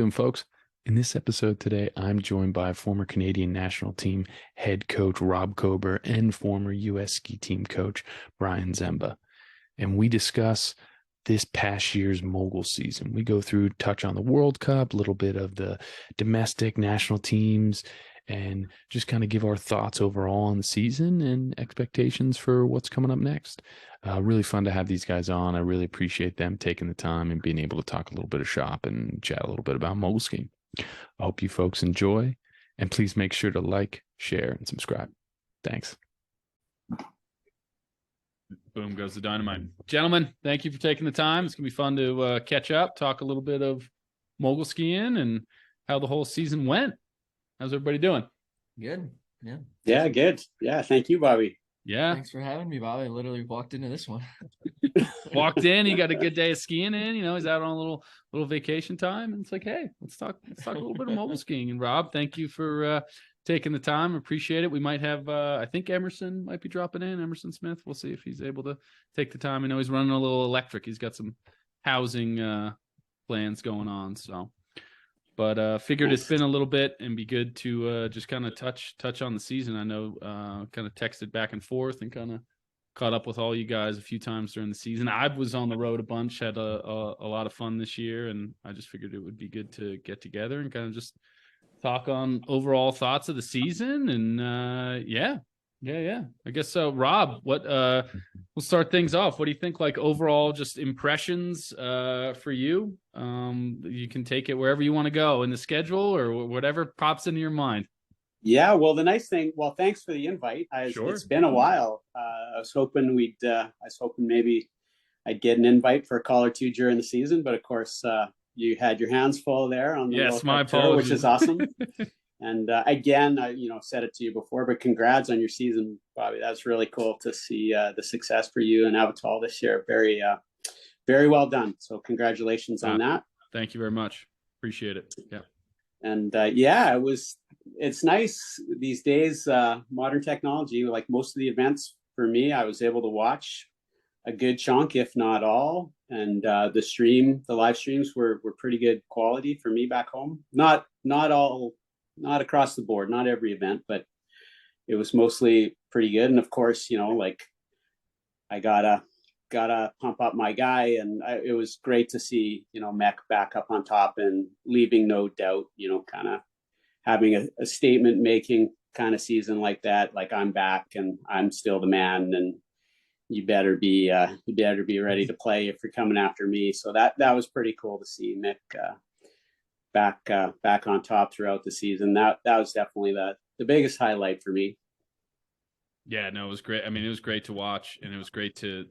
doing, folks? In this episode today, I'm joined by former Canadian national team head coach Rob Kober and former U.S. ski team coach Bryan Zemba. And we discuss this past year's mogul season. We go through, touch on the World Cup, a little bit of the domestic national teams, and just kind of give our thoughts overall on the season and expectations for what's coming up next. Really fun to have these guys on. I really appreciate them taking the time and being able to talk a little bit of shop and chat a little bit about mogul skiing. I hope you folks enjoy, and please make sure to like, share, and subscribe. Thanks. Boom goes the dynamite. Gentlemen, thank you for taking the time. It's going to be fun to catch up, talk a little bit of mogul skiing and how the whole season went. How's everybody doing? Good. Yeah. Yeah, good. Yeah, thank you, Bobby. Yeah. Thanks for having me, Bobby. I literally walked into this one. Walked in, he got a good day of skiing in, he's out on a little vacation time, and it's like, hey, let's talk a little bit of mogul skiing. And Rob, thank you for taking the time. Appreciate it. We might have I think Emerson might be dropping in, Emerson Smith. We'll see if he's able to take the time. I know he's running a little electric. He's got some housing plans going on, so but figured it's been a little bit and be good to just kind of touch on the season. I know kind of texted back and forth and kind of caught up with all you guys a few times during the season. I was on the road a bunch, had a lot of fun this year, and I just figured it would be good to get together and kind of just talk on overall thoughts of the season. And yeah. I guess so. Rob, what we'll start things off. What do you think, like, overall just impressions for you? You can take it wherever you want to go in the schedule or whatever pops into your mind. Yeah, well, the nice thing, thanks for the invite. Sure. It's been a while. I was hoping maybe I'd get an invite for a call or two during the season, but of course, you had your hands full there on the Yes, World my Cup tour, apologies. which is awesome. And again, I said it to you before, but congrats on your season, Bobby. That's really cool to see the success for you and Avatal this year. Very, very well done. So congratulations on that. Thank you very much. Appreciate it. Yeah. And it's nice these days, modern technology, like most of the events for me, I was able to watch a good chunk, if not all. And the live streams were pretty good quality for me back home. Not across the board, not every event, but it was mostly pretty good. And of course, I gotta pump up my guy, and it was great to see, Mech back up on top and leaving no doubt, kind of having a statement making kind of season like that. Like, I'm back and I'm still the man, and you better be ready to play if you're coming after me. So that was pretty cool to see Mick back on top throughout the season. That was definitely the biggest highlight for me. Yeah, no, it was great. I mean, it was great to watch, and it was great to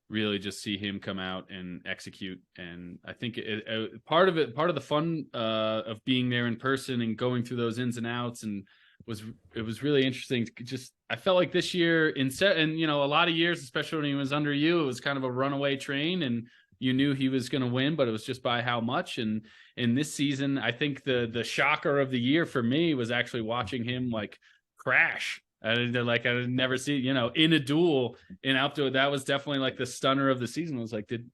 really just see him come out and execute. And I think part of the fun of being there in person and going through those ins and outs, and it was really interesting. I felt like this year and a lot of years, especially when he was under you, it was kind of a runaway train, and you knew he was going to win, but it was just by how much. And in this season, I think the shocker of the year for me was actually watching him crash. I'd never see, in a duel in outdoor. That was definitely like the stunner of the season. I was like, did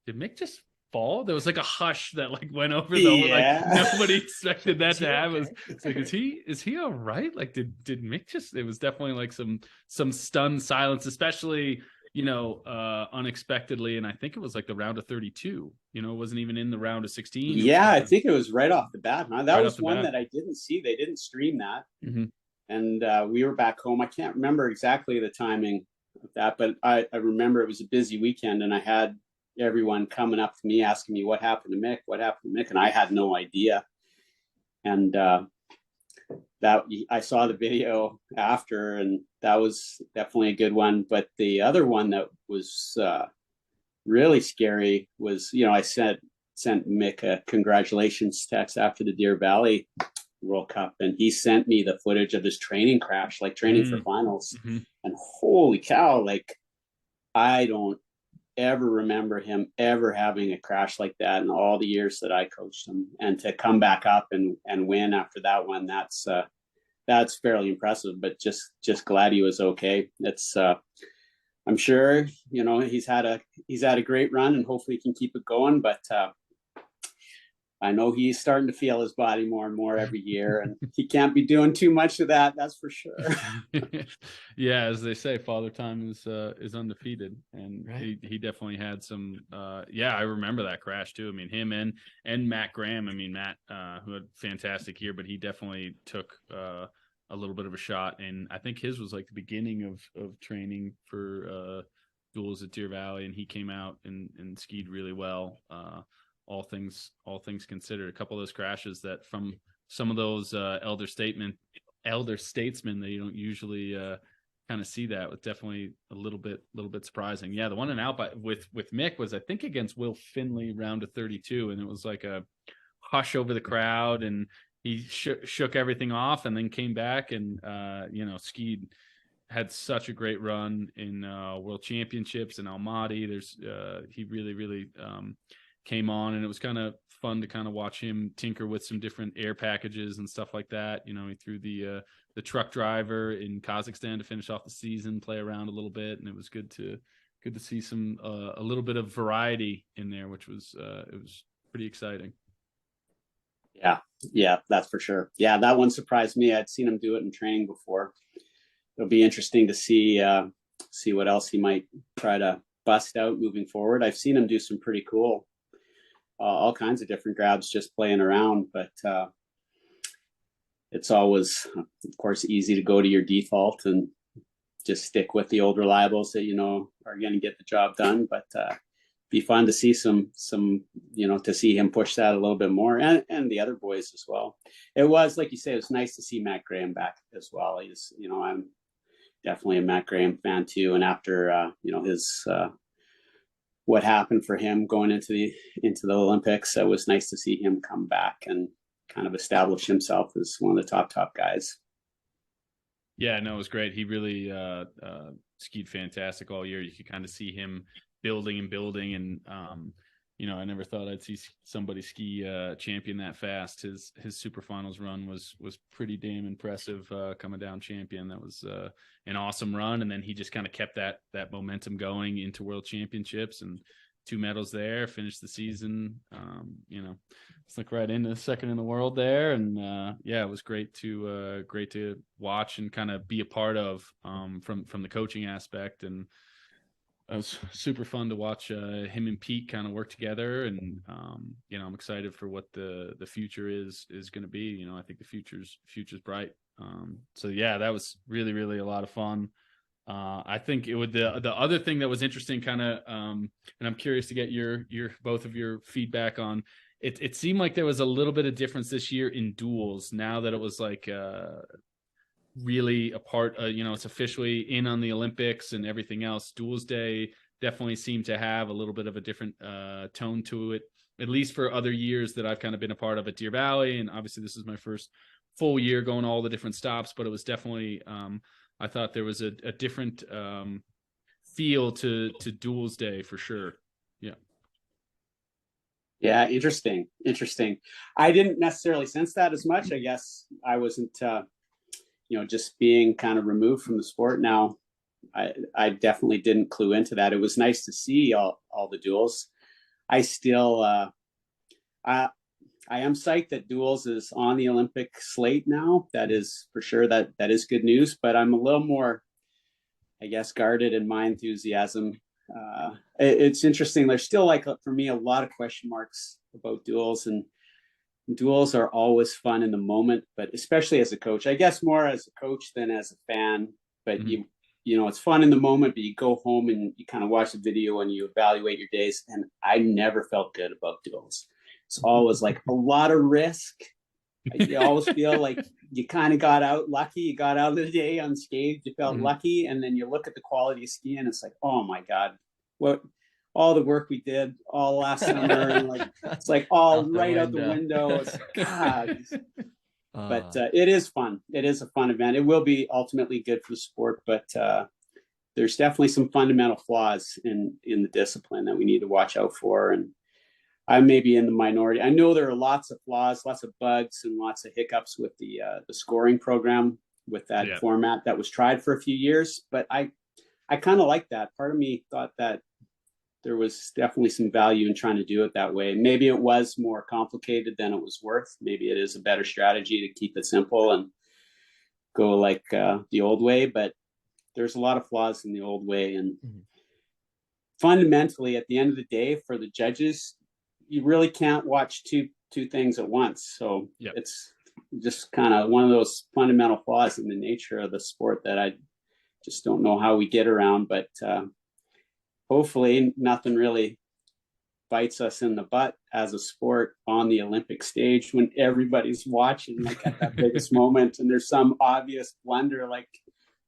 Mick just fall? There was like a hush that went over nobody expected that to happen. Okay? It's like, is he all right? Like, did Mick just? It was definitely like some stunned silence, especially unexpectedly. And I think it was like the round of 32. It wasn't even in the round of 16. Yeah, I think it was right off the bat. Huh? That was one that I didn't see. They didn't stream that. Mm-hmm. And we were back home. I can't remember exactly the timing of that, but I remember it was a busy weekend, and I had everyone coming up to me asking me what happened to Mick, and I had no idea. And that I saw the video after, and that was definitely a good one. But the other one that was really scary was, I sent Mick a congratulations text after the Deer Valley World Cup, and he sent me the footage of his training crash, training for finals. Mm-hmm. And holy cow, I don't ever remember him ever having a crash like that in all the years that I coached him. And to come back up and win after that one, that's fairly impressive. But just glad he was okay. It's I'm sure he's had a great run, and hopefully he can keep it going. But I know he's starting to feel his body more and more every year, and he can't be doing too much of that. That's for sure. Yeah, as they say, Father Time is undefeated, and Right. he definitely had some. Yeah, I remember that crash too. I mean, him and Matt Graham. I mean, Matt, who had a fantastic year, but he definitely took a little bit of a shot, and I think his was like the beginning of training for duels at Deer Valley, and he came out and skied really well. All things considered, a couple of those crashes that from some of those elder statesmen that you don't usually kind of see, that was definitely a little bit surprising. Yeah, the one and out with Mick was, I think, against Will Finley, round of 32, and it was like a hush over the crowd, and he shook everything off and then came back and skied, had such a great run in World Championships in Almaty. He really came on, and it was kind of fun to kind of watch him tinker with some different air packages and stuff like that. You know, he threw the truck driver in Kazakhstan to finish off the season, play around a little bit, and it was good to see some a little bit of variety in there, which was it was pretty exciting. Yeah, that's for sure. Yeah, that one surprised me. I'd seen him do it in training before. It'll be interesting to see what else he might try to bust out moving forward. I've seen him do some pretty cool, all kinds of different grabs just playing around, but it's always, of course, easy to go to your default and just stick with the old reliables that are going to get the job done. But be fun to see some to see him push that a little bit more, and the other boys as well. It was, like you say, it was nice to see Matt Graham back as well. He's, I'm definitely a Matt Graham fan too, and after his what happened for him going into the Olympics, it was nice to see him come back and kind of establish himself as one of the top guys. Yeah, no, it was great. He really skied fantastic all year. You could kind of see him building, and I never thought I'd see somebody ski champion that fast. His super finals run was pretty damn impressive, coming down champion. That was an awesome run, and then he just kind of kept that momentum going into World Championships, and 2 medals there, finished the season, snuck right into second in the world there. And it was great to watch and kind of be a part of, from the coaching aspect. And it was super fun to watch him and Pete kind of work together. And I'm excited for what the future is going to be. I think the future's bright. So yeah, that was really a lot of fun. I think it would, the other thing that was interesting, kind of, and I'm curious to get your both of your feedback on it. It seemed like there was a little bit of difference this year in duels, now that it was like really a part, it's officially in on the Olympics and everything else. Duels Day definitely seemed to have a little bit of a different tone to it, at least for other years that I've kind of been a part of at Deer Valley. And obviously this is my first full year going all the different stops, but it was definitely, I thought there was a different feel to Duels Day for sure. Yeah. Yeah, interesting. I didn't necessarily sense that as much. I guess I wasn't, just being kind of removed from the sport now. I definitely didn't clue into that. It was nice to see all the duels. I still, I am psyched that duels is on the Olympic slate now. That is for sure. That is good news. But I'm a little more, I guess, guarded in my enthusiasm. It's interesting. There's still, like, for me, a lot of question marks about duels, and duels are always fun in the moment, but especially as a coach, I guess more as a coach than as a fan. But it's fun in the moment, but you go home and you kind of watch the video and you evaluate your days. And I never felt good about duels. It's always like a lot of risk. You always feel like you kind of got out lucky. You got out of the day unscathed. You felt lucky. And then you look at the quality of skiing. It's like, oh my God, what all the work we did all last summer. And like, it's like all right out the window. It's like, God. But it is fun. It is a fun event. It will be ultimately good for the sport, but there's definitely some fundamental flaws in the discipline that we need to watch out for. And I may be in the minority. I know there are lots of flaws, lots of bugs, and lots of hiccups with the scoring program with that format that was tried for a few years. But I kind of like that. Part of me thought that there was definitely some value in trying to do it that way. Maybe it was more complicated than it was worth. Maybe it is a better strategy to keep it simple and go like the old way, but there's a lot of flaws in the old way. And fundamentally, at the end of the day, for the judges, you really can't watch two things at once. So it's just kind of one of those fundamental flaws in the nature of the sport that I just don't know how we get around. But hopefully nothing really bites us in the butt as a sport on the Olympic stage when everybody's watching, like at that biggest moment, and there's some obvious blunder, like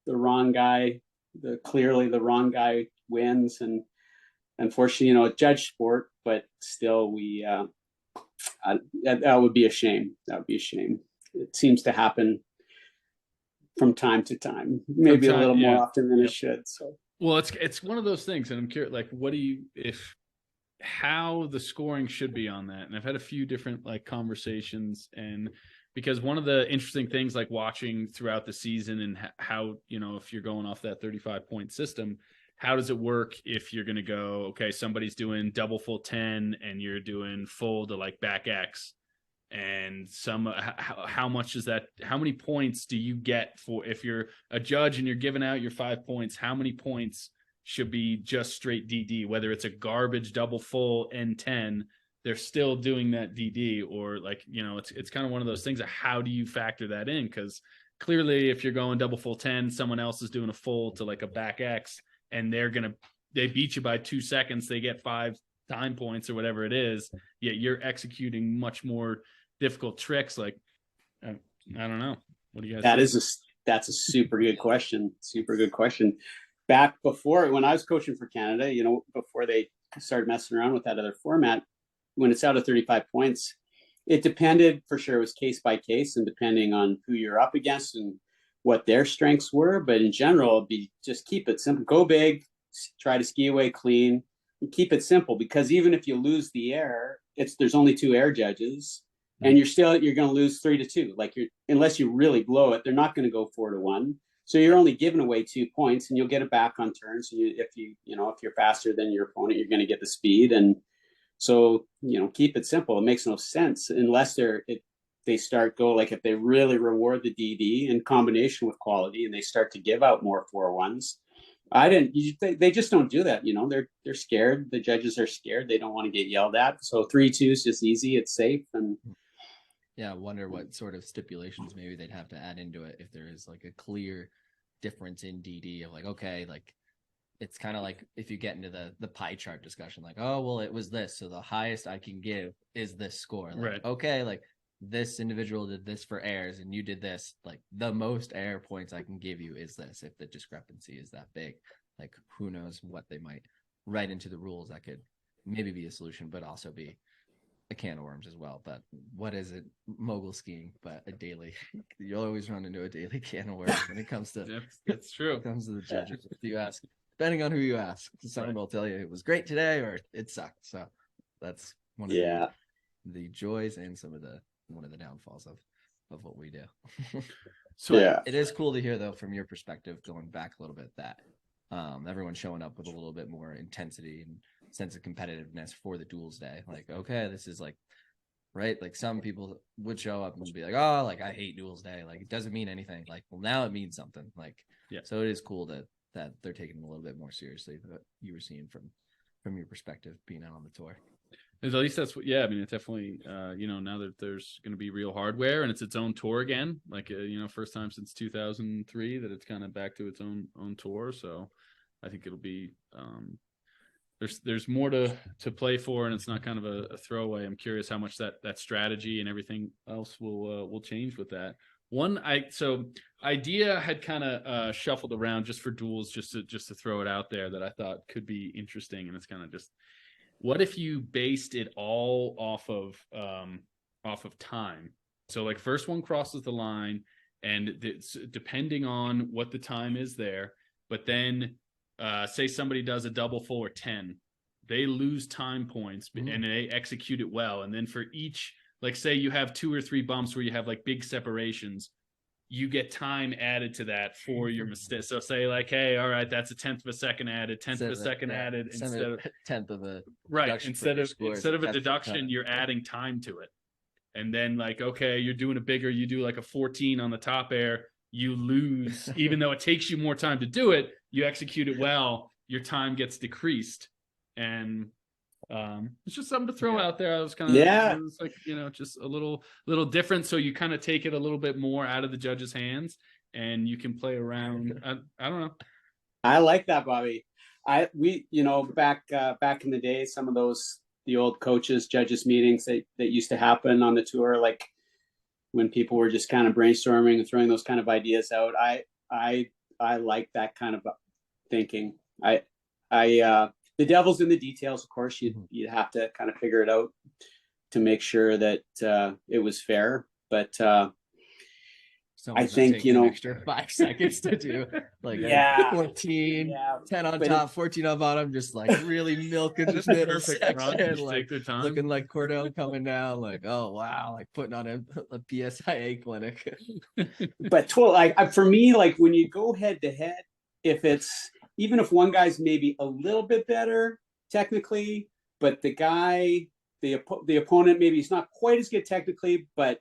the wrong guy, clearly the wrong guy wins. And unfortunately, you know, a judge sport, but still that would be a shame. That would be a shame. It seems to happen from time to time, maybe a little more often than it should. So, well, it's one of those things, and I'm curious, like, how the scoring should be on that. And I've had a few different like conversations, and because one of the interesting things, like watching throughout the season and how, you know, if you're going off that 35-point system, how does it work if you're going to go, okay, somebody's doing double full 10 and you're doing full to like back X, and how much is that? How many points do you get for, if you're a judge and you're giving out your 5 points, how many points should be just straight DD, whether it's a garbage double full N10, they're still doing that DD, or like, you know, it's kind of one of those things of how do you factor that in? Because clearly if you're going double full 10, someone else is doing a full to like a back X, and they beat you by 2 seconds, they get 5 time points or whatever it is, yet you're executing much more difficult tricks. Like, I don't know. What do you guys think? That's a super good question. Super good question. Back before, when I was coaching for Canada, you know, before they started messing around with that other format, when it's out of 35 points, it depended for sure. It was case by case, and depending on who you're up against and what their strengths were. But in general, it'd be just keep it simple, go big, try to ski away clean, and keep it simple, because even if you lose the air, there's only 2 air judges, and you're going to lose 3-2. Like, unless you really blow it, they're not going to go 4-1. So you're only giving away 2 points, and you'll get it back on turns. If you're faster than your opponent, you're going to get the speed. And so, you know, keep it simple. It makes no sense unless they start like, if they really reward the DD in combination with quality, and they start to give out more 4-1s. They just don't do that. You know, they're scared. The judges are scared. They don't want to get yelled at. So 3-2 is just easy. It's safe. And yeah, I wonder what sort of stipulations maybe they'd have to add into it if there is like a clear difference in DD of like, okay, like it's kind of like if you get into the pie chart discussion, like, oh, well, it was this, so the highest I can give is this score. Like, right. Okay, like this individual did this for airs and you did this, like the most air points I can give you is this. If the discrepancy is that big, like who knows what they might write into the rules that could maybe be a solution, but also be a can of worms as well. But what is it? Mogul skiing, but a daily. You'll always run into a daily can of worms when it comes to that's true. It comes to the judges. If you ask, depending on who you ask, someone will tell you it was great today or it sucked. So that's one of the joys and one of the downfalls of what we do. So it is cool to hear though, from your perspective, going back a little bit, that everyone's showing up with a little bit more intensity and sense of competitiveness for the duels day. Like, okay, this is like, right? Like some people would show up and be like, oh, like I hate duels day. Like it doesn't mean anything. Like, well, now it means something. Like, so it is cool that they're taking it a little bit more seriously than what you were seeing from your perspective being out on the tour. At least that's what, I mean, it's definitely, you know, now that there's going to be real hardware and it's its own tour again, like, you know, first time since 2003 that it's kind of back to its own tour. So I think it'll be, there's more to play for, and it's not kind of a throwaway. I'm curious how much that strategy and everything else will change with that. So idea had kind of shuffled around just for duels, just to throw it out there, that I thought could be interesting. And it's kind of just, what if you based it all off of time? So like first one crosses the line, and it's depending on what the time is there. But then say somebody does a double full or 10, they lose time points and they execute it well. And then for each, like say you have 2 or 3 bumps where you have like big separations, you get time added to that for your mistake. So say like, hey, all right, that's a 1/10 of a second added, 1/10 of a second added instead of 1/10 of a right. deduction Instead for of scores, instead of a that's the deduction, time. you're adding time to it. And then like, okay, you're doing a bigger, you do like a 14 on the top air, you lose, even though it takes you more time to do it, you execute it well, your time gets decreased. And it's just something to throw out there. I was kind of, it's like, you know, just a little different. So you kind of take it a little bit more out of the judge's hands and you can play around. I don't know. I like that, Bobby. We, you know, back in the day, some of the old coaches, judges meetings that used to happen on the tour, like when people were just kind of brainstorming and throwing those kind of ideas out. I like that kind of thinking. The devil's in the details, of course. You'd have to kind of figure it out to make sure that it was fair. But I think, you know, extra 5 seconds to do like 14, 10 on top, 14 on bottom, just like really milking the middle section, like looking like Cordell coming down, like, oh wow, like putting on a PSIA clinic. But for me, like when you go head to head, even if one guy's maybe a little bit better technically, but the opponent, maybe he's not quite as good technically, but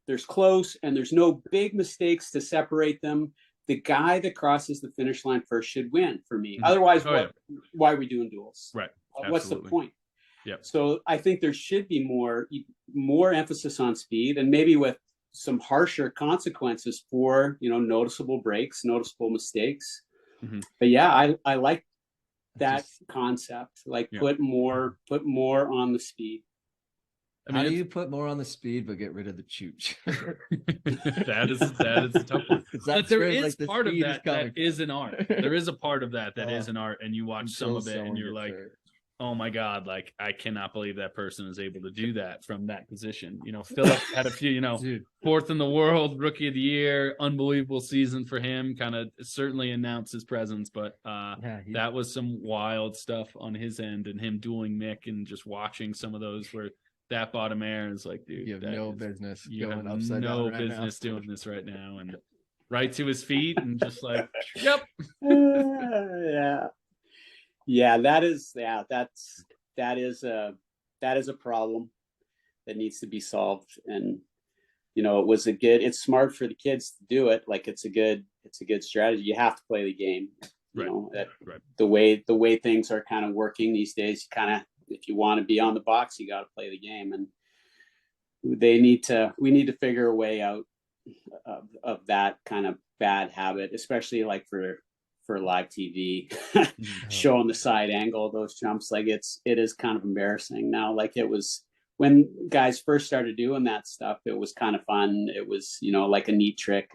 there's close and there's no big mistakes to separate them, the guy that crosses the finish line first should win for me. Otherwise, why are we doing duels? Right. What's the point? Yeah. So I think there should be more emphasis on speed, and maybe with some harsher consequences for, you know, noticeable breaks, noticeable mistakes. But yeah, I like that concept. Like put more on the speed. I mean, how do you put more on the speed but get rid of the chooch? that is a tough one. But there is like part of that is an art. There is a part of that is an art, and you watch some of it and you're like, oh my God, like I cannot believe that person is able to do that from that position. You know, Philip had a few, you know, fourth in the world, rookie of the year, unbelievable season for him, kind of certainly announced his presence, but that was some wild stuff on his end, and him dueling Mick and just watching some of those where that bottom air is like, dude, you have no business going upside down right now. Doing this right now, and right to his feet, and just like, yep. That is a problem that needs to be solved. And you know, it's smart for the kids to do it. Like it's a good strategy. You have to play the game. You know, the way things are kind of working these days, if you want to be on the box, you got to play the game, and we need to figure a way out of that kind of bad habit, especially like for live TV, showing the side angle of those jumps. Like it is kind of embarrassing now. Like it was when guys first started doing that stuff, it was kind of fun. It was, you know, like a neat trick,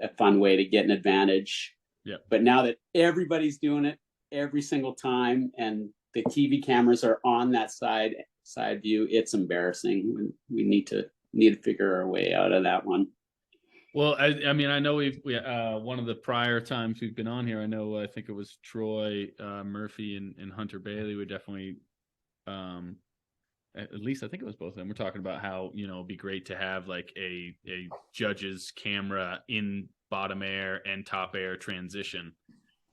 a fun way to get an advantage. Yeah. But now that everybody's doing it every single time, and the TV cameras are on that side view, it's embarrassing. We need to figure our way out of that one. Well, I mean, I know we one of the prior times we've been on here, I think it was Troy Murphy and Hunter Bailey. We definitely, at least I think it was both of them. We're talking about how, you know, it'd be great to have like a judge's camera in bottom air and top air transition.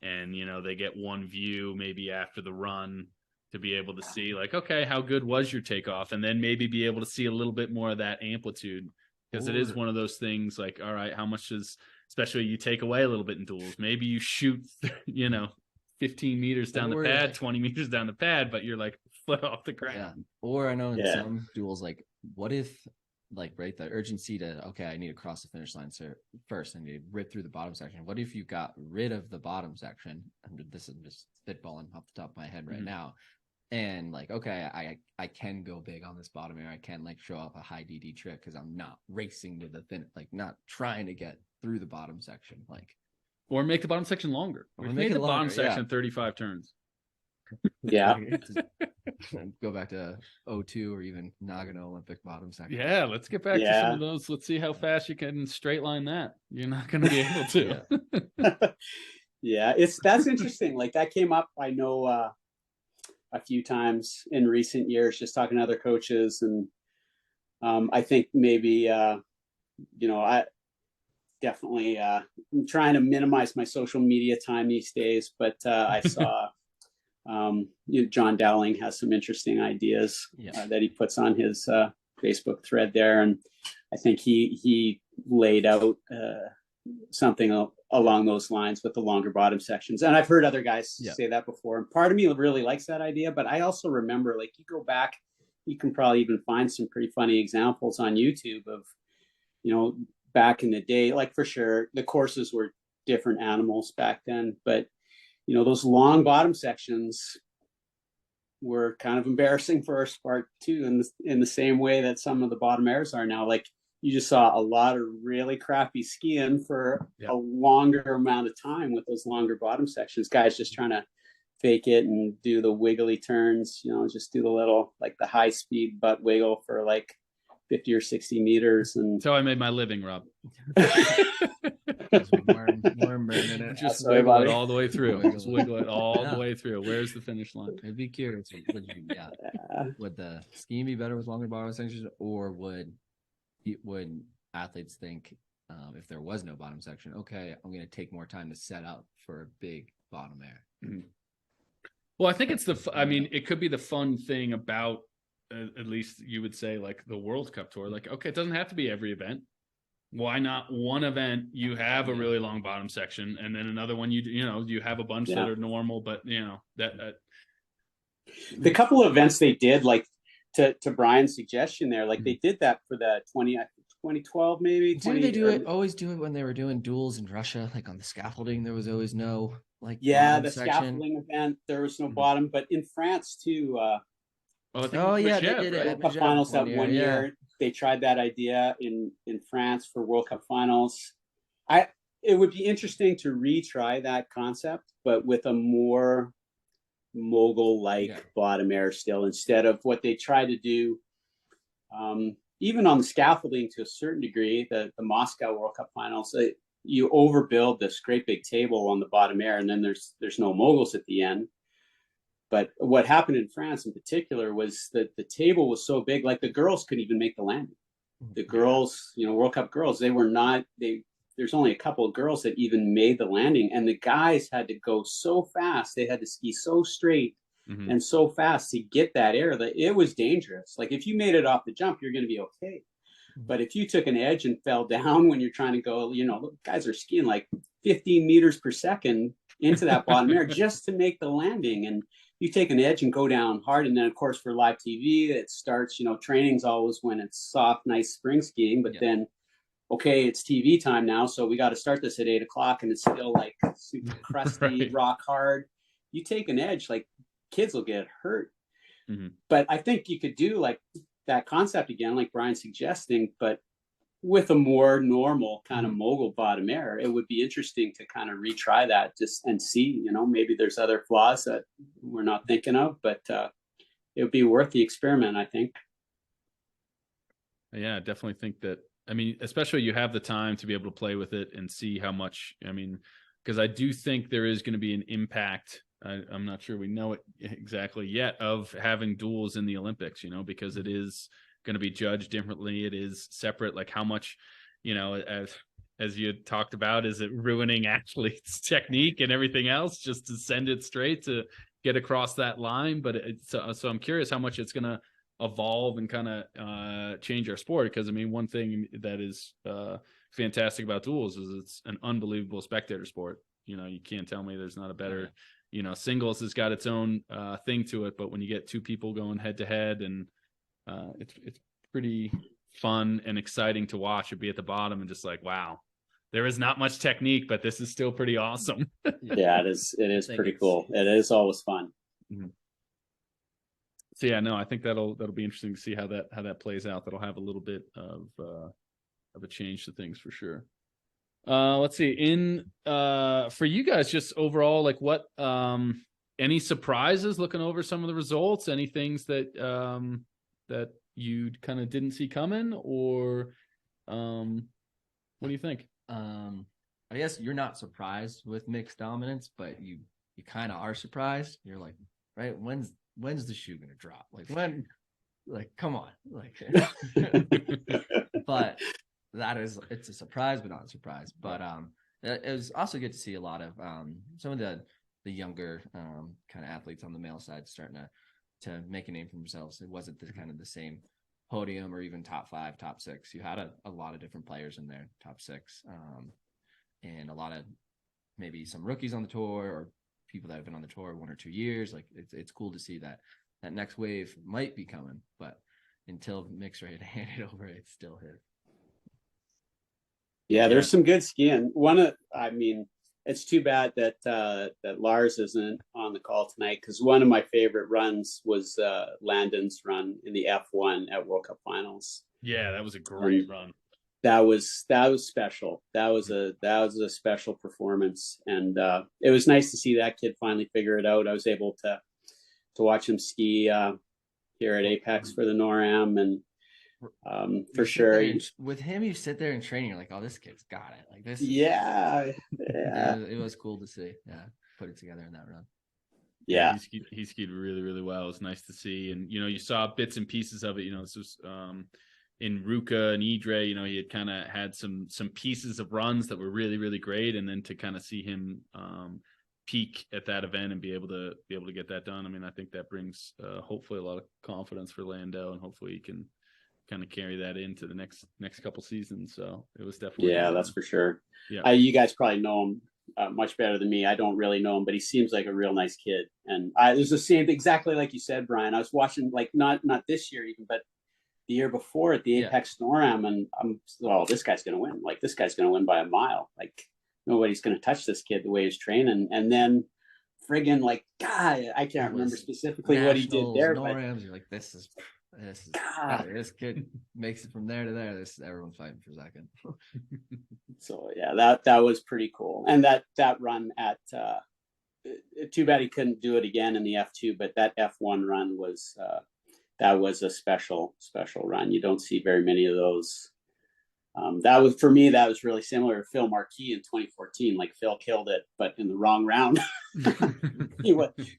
And, you know, they get one view maybe after the run to be able to see like, okay, how good was your takeoff? And then maybe be able to see a little bit more of that amplitude. Because it is one of those things like, all right, how much especially you take away a little bit in duels. Maybe you shoot, you know, 15 meters down the pad, 20 meters down the pad, but you're like foot off the ground. Yeah. Or I know in some duels, like, what if, like, right, the urgency to, okay, I need to cross the finish line first, I need to rip through the bottom section. What if you got rid of the bottom section? And this is just spitballing off the top of my head right now. And like, okay, I can go big on this bottom air. I can like show off a high DD trick because I'm not racing to the finish, like not trying to get through the bottom section, like, or make the bottom section longer. Or make the bottom section 35 turns. Yeah. Go back to 02 or even Nagano Olympic bottom section. Yeah, let's get back to some of those. Let's see how fast you can straight line that. You're not going to be able to. Yeah, that's interesting. Like that came up, I know, a few times in recent years, just talking to other coaches. And I think maybe, you know, definitely I'm trying to minimize my social media time these days, but I saw John Dowling has some interesting ideas that he puts on his Facebook thread there, and I think he laid out something along those lines with the longer bottom sections. And I've heard other guys say that before, and part of me really likes that idea, but I also remember, like, you go back, you can probably even find some pretty funny examples on YouTube of, back in the day, like, for sure the courses were different animals back then, but those long bottom sections were kind of embarrassing for our sport too, in the same way that some of the bottom airs are now. Like, you just saw a lot of really crappy skiing for a longer amount of time with those longer bottom sections. Guys just trying to fake it and do the wiggly turns, just do the little, like, the high speed butt wiggle for like 50 or 60 meters. And that's how I made my living, Rob. Worm burning it. Just wiggle it all the way through. Just wiggle it all the way through. Where's the finish line? I'd be curious. Would the skiing be better with longer bottom sections, or would athletes think, if there was no bottom section, okay, I'm going to take more time to set up for a big bottom air? Mm-hmm. Well, I think it's it could be the fun thing about, at least you would say, like, the World Cup Tour. Like, okay, it doesn't have to be every event. Why not one event you have a really long bottom section, and then another one you have a bunch that are normal, but that the couple of events they did, like, to Brian's suggestion there, like, they did that for the 2012 maybe. Didn't they always do it when they were doing duels in Russia? Like, on the scaffolding, there was always no, like, the section. Scaffolding event, there was no bottom, but in France too. They did it. World Cup finals that one year. They tried that idea in France for World Cup finals. It would be interesting to retry that concept, but with a more mogul-like bottom air still, instead of what they tried to do. Even on the scaffolding to a certain degree, the Moscow World Cup finals, you overbuild this great big table on the bottom air, and then there's no moguls at the end. But what happened in France in particular was that the table was so big, like, the girls couldn't even make the landing. The girls, World Cup girls, there's only a couple of girls that even made the landing, and the guys had to go so fast. They had to ski so straight and so fast to get that air that it was dangerous. Like, if you made it off the jump, you're going to be okay. But if you took an edge and fell down when you're trying to go, guys are skiing like 15 meters per second into that bottom air just to make the landing. And you take an edge and go down hard. And then, of course, for live TV, it starts, training's always when it's soft, nice spring skiing. But then, okay, it's TV time now. So we got to start this at 8 o'clock, and it's still like super crusty, rock hard. You take an edge, like, kids will get hurt. But I think you could do, like, that concept again, like Brian's suggesting, but with a more normal kind of mogul bottom air. It would be interesting to kind of retry that just and see, maybe there's other flaws that we're not thinking of, but it would be worth the experiment, I think. Yeah, I definitely think that. I mean, especially you have the time to be able to play with it and see how much. I mean, because I do think there is going to be an impact. I'm not sure we know it exactly yet, of having duels in the Olympics, because it is going to be judged differently. It is separate. Like, how much, as you had talked about, is it ruining athletes' technique and everything else just to send it straight to get across that line? But so I'm curious how much it's going to evolve and kind of change our sport. Because, I mean, one thing that is fantastic about duels is it's an unbelievable spectator sport. You can't tell me there's not a better, singles has got its own thing to it. But when you get two people going head to head, and it's pretty fun and exciting to watch. It'd be at the bottom and just like, wow, there is not much technique, but this is still pretty awesome. Yeah, it is pretty cool. It is always fun. So yeah, no, I think that'll be interesting to see how that plays out. That'll have a little bit of a change to things for sure. Let's see, for you guys, just overall, like, what any surprises looking over some of the results, any things that that you kind of didn't see coming, or what do you think? I guess you're not surprised with mixed dominance, but you kind of are surprised. You're like, right, when's the shoe gonna drop? Like, when? Like, come on, like. But it's a surprise, but not a surprise. But it was also good to see a lot of some of the younger kind of athletes on the male side starting to make a name for themselves. It wasn't the kind of the same podium or even top 5, top 6. You had a lot of different players in there, top 6, and a lot of maybe some rookies on the tour or people that have been on the tour 1 or 2 years. Like it's cool to see that next wave might be coming, but until Mick's ready to hand it over, it's still his. Yeah, there's some good skiing. It's too bad that that Lars isn't on the call tonight, because one of my favorite runs was Landon's run in the F1 at World Cup Finals. Yeah, that was a great run. That was special. That was a special performance, and it was nice to see that kid finally figure it out. I was able to watch him ski here at Apex for the NORAM, and for sure with him, you sit there and train, you're like, oh, this kid's got it. Like this. It was cool to see. Yeah, put it together in that run. Yeah, he skied really, really well. It was nice to see, and you saw bits and pieces of it. This was in Ruka and Idre. He had kind of had some pieces of runs that were really, really great, and then to kind of see him peak at that event and be able to get that done. I mean, I think that brings hopefully a lot of confidence for Landau, and hopefully he can kind of carry that into the next couple seasons. So it was definitely that's for sure. Yeah, you guys probably know him much better than me. I don't really know him, but he seems like a real nice kid. And there's the same exactly like you said, Brian. I was watching, like, not this year even, but the year before at the Apex NORAM, and this guy's gonna win. Like, this guy's gonna win by a mile. Like, nobody's gonna touch this kid the way he's training. And then friggin', like, God, I can't remember specifically what he did there. NORAMs, but you're like, this kid makes it from there to there. Everyone's fighting for second. So yeah, that was pretty cool. And that run at too bad he couldn't do it again in the F2, but that F1 run was that was a special run. You don't see very many of those. That was, for me, that was really similar to Phil Marquis in 2014. Like, Phil killed it, but in the wrong round. The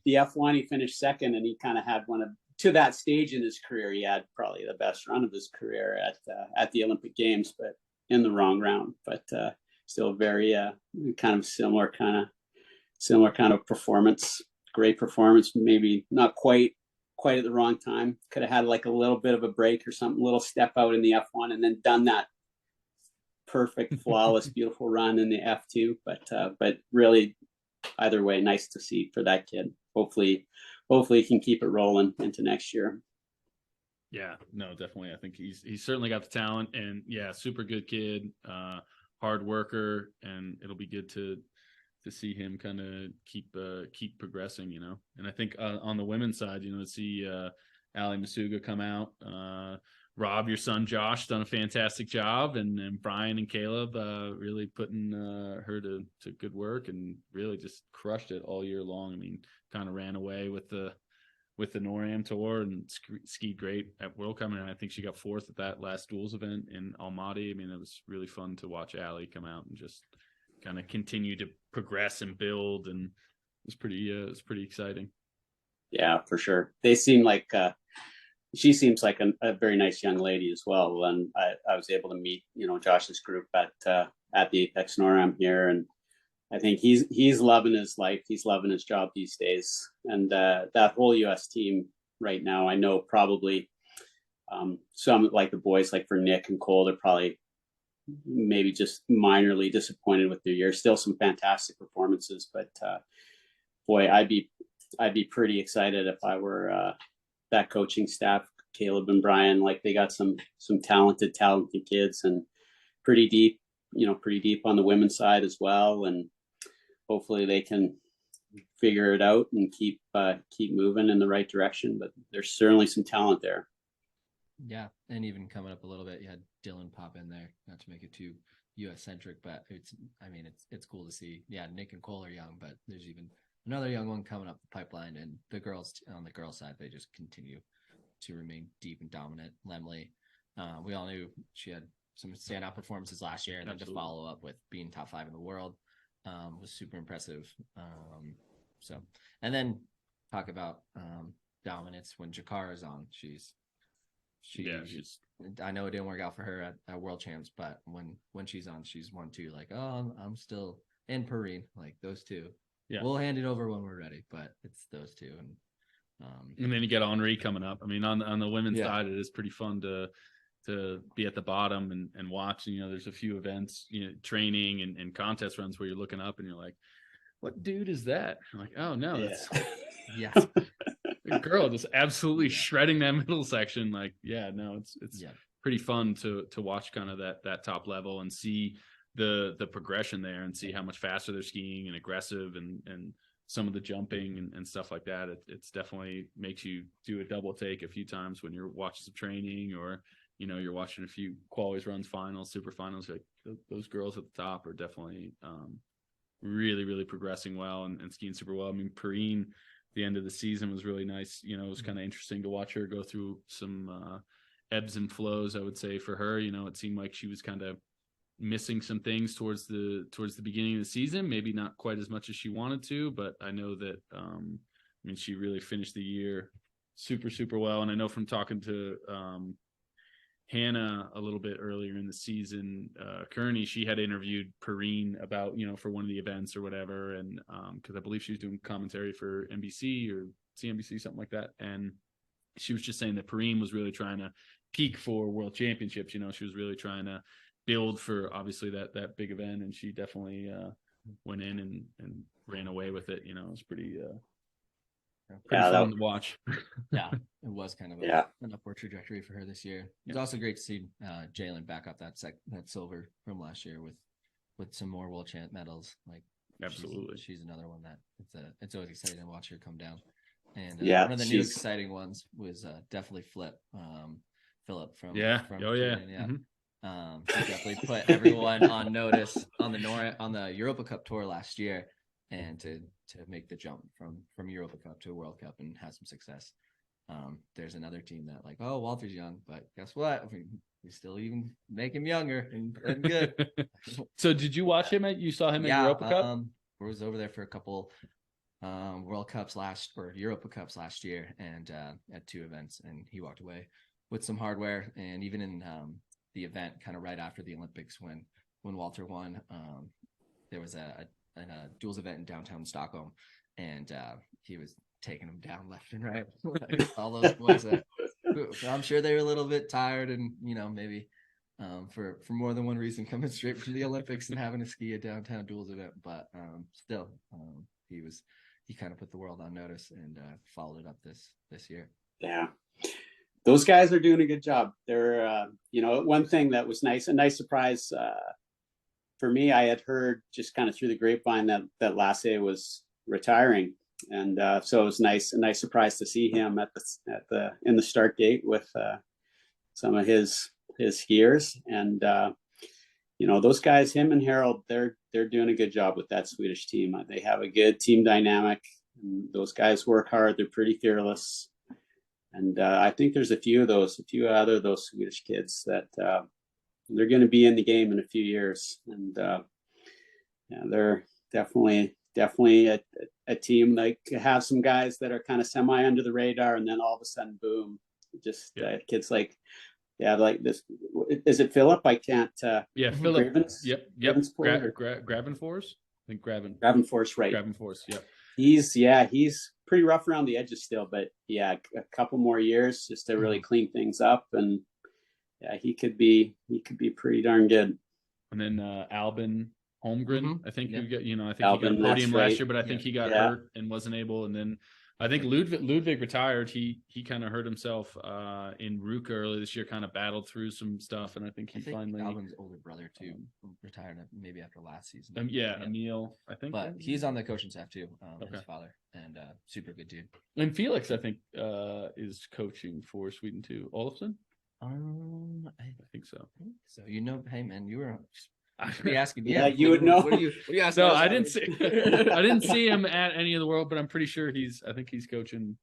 F1, he finished second, and he kind of had to that stage in his career, he had probably the best run of his career at the Olympic Games, but in the wrong round. But still very kind of similar kind of performance. Great performance. Maybe not quite at the wrong time. Could have had like a little bit of a break or something, a little step out in the F1, and then done that perfect, flawless, beautiful run in the F2. But really, either way, nice to see for that kid. Hopefully he can keep it rolling into next year. Yeah, no, definitely. I think he's certainly got the talent, and super good kid, hard worker, and it'll be good to see him kind of keep progressing, And I think on the women's side, to see Ali Masuga come out, Rob, your son Josh, done a fantastic job, and Bryan and Caleb really putting her to good work, and really just crushed it all year long. I mean, kind of ran away with the NORAM tour and skied great at World Cup, and I think she got 4th at that last duels event in Almaty. I mean, it was really fun to watch Ali come out and just kind of continue to progress and build, and it was pretty exciting. Yeah, for sure. They seem like she seems like a very nice young lady as well. And I was able to meet, Josh's group at the Apex NORAM here, and I think he's loving his life. He's loving his job these days. And that whole US team right now, I know probably some, like the boys, like for Nick and Cole, they're probably maybe just minorly disappointed with their year. Still some fantastic performances, but boy, I'd be pretty excited if I were that coaching staff, Caleb and Bryan. Like, they got some talented kids, and pretty deep on the women's side as well. And hopefully they can figure it out and keep moving in the right direction. But there's certainly some talent there. Yeah, and even coming up a little bit, you had Dylan pop in there, not to make it too US centric, but it's cool to see. Yeah, Nick and Cole are young, but there's even another young one coming up the pipeline, and the girls on the girls side, they just continue to remain deep and dominant. Lemley, we all knew she had some standout performances last year, and then to follow up with being top 5 in the world was super impressive. And then talk about dominance when Jakara's on. She's she's. I know it didn't work out for her at World Champs, but when she's on, she's one too. Like, oh, I'm still in Perrine, like those two. Yeah, we'll hand it over when we're ready, but it's those two. And then you get Henri coming up. I mean, on the women's side, it is pretty fun to be at the bottom and watch. You know, there's a few events, you know, training and contest runs where you're looking up and you're like, what dude is that? I'm like, oh no, that's a girl just absolutely shredding that middle section. Like, no, it's pretty fun to watch kind of that top level and see the progression there and see how much faster they're skiing and aggressive and some of the jumping and stuff like that. It's definitely makes you do a double take a few times when you're watching some training, or, you know, you're watching a few qualies runs, finals, super finals. Like those girls at the top are definitely really, really progressing well and skiing super well. I mean, Perrine, the end of the season was really nice. You know, it was kind of interesting to watch her go through some ebbs and flows, I would say, for her. You know, it seemed like she was kind of missing some things towards the beginning of the season, maybe not quite as much as she wanted to, but I know that I mean, she really finished the year super, super well. And I know from talking to Hannah a little bit earlier in the season, Kearney, she had interviewed Perrine about, you know, for one of the events or whatever, and because I believe she was doing commentary for NBC or CNBC, something like that, and she was just saying that Perrine was really trying to peak for World Championships. You know, she was really trying to build for obviously that big event, and she definitely went in and ran away with it. You know, it was pretty fun to watch. Yeah, it was kind of an upward trajectory for her this year. It's also great to see Jalen back up that silver from last year with some more World Champ medals. Like, absolutely, she's another one that it's always exciting to watch her come down. And one of the new exciting ones was definitely Philip from Mm-hmm. He definitely put everyone on notice on the Europa Cup tour last year, and to make the jump from Europa Cup to World Cup and have some success. There's another team that like, oh, Walter's young, but guess what? I mean, we still even make him younger and good. So did you watch him you saw him in Europa Cup? I was over there for a couple World Cups Europa Cups last year, and at 2 events, and he walked away with some hardware. And even in the event kind of right after the Olympics when Walter won, there was a duels event in downtown Stockholm, and he was taking them down left and right. All those boys I'm sure they were a little bit tired, and, you know, maybe for more than one reason, coming straight from the Olympics and having to ski a downtown duels event, but still he kind of put the world on notice and followed it up this year. Yeah, those guys are doing a good job. They're you know, one thing that was a nice surprise for me, I had heard just kind of through the grapevine that Lasse was retiring, and so it was a nice surprise to see him in the start gate with some of his skiers. And you know, those guys, him and Harold, they're doing a good job with that Swedish team. They have a good team dynamic, and those guys work hard. They're pretty fearless, and I think there's a few other of those Swedish kids that they're going to be in the game in a few years. And they're definitely a team that have some guys that are kind of semi under the radar, and then all of a sudden, boom, just kids like this. Is it Philip? I can't. Philip. Gravens? Yep. Gravenfors. I think Gravenfors, right? Gravenfors. Yep. He's pretty rough around the edges still, but a couple more years just to really clean things up, and he could be pretty darn good. And then Albin Holmgren, I think I think Albin, he got a podium last year, but I think he got hurt and wasn't able. And then I think Ludwig retired. He kind of hurt himself in Ruka early this year, kind of battled through some stuff, and I think finally Albin's older brother too retired maybe after last season. Emil, I think, but he's on the coaching staff too. His father, and super good dude. And Felix, I think, is coaching for Sweden too. Olofsson. I think so. So, you know, hey man, you were asking me. Yeah, you would know. What are you asking? So I didn't see him at any of the World, but I'm pretty sure I think he's coaching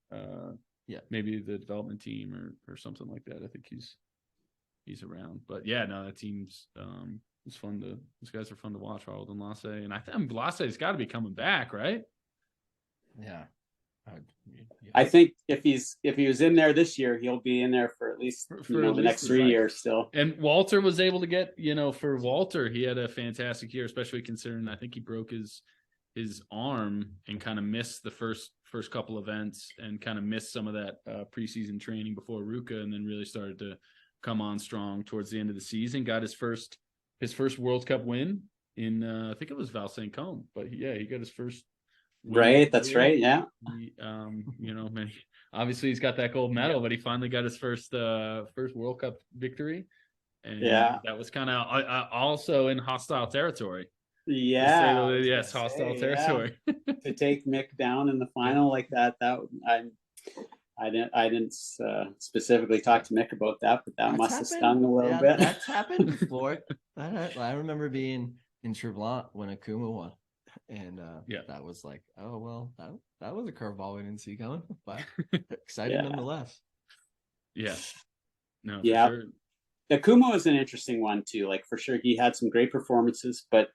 maybe the development team or something like that. I think he's around. But that team's it's fun those guys are fun to watch, Harold and Lasse. And I think Lasse's got to be coming back, right? Yeah. I think if he was in there this year, he'll be in there for at least the next 3 years still. And Walter was able to get, for Walter, he had a fantastic year, especially considering I think he broke his arm and kind of missed the first couple events and kind of missed some of that preseason training before Ruka, and then really started to come on strong towards the end of the season. Got his first World Cup win in I think it was Val St. Côme, but he got his first win. Right, that's right. Yeah. He, obviously he's got that gold medal, but he finally got his first World Cup victory, and that was kind of also in hostile territory. Yeah, yes, hostile territory. To take Mick down in the final like that I didn't specifically talk to Mick about that, but that must have stung a little bit. That's happened before. I remember being in Treblanc when Akuma won, and that was like, oh well, that was a curveball we didn't see coming, but exciting nonetheless. Yeah, no, yeah. for sure. Akuma was an interesting one too. Like for sure, he had some great performances, but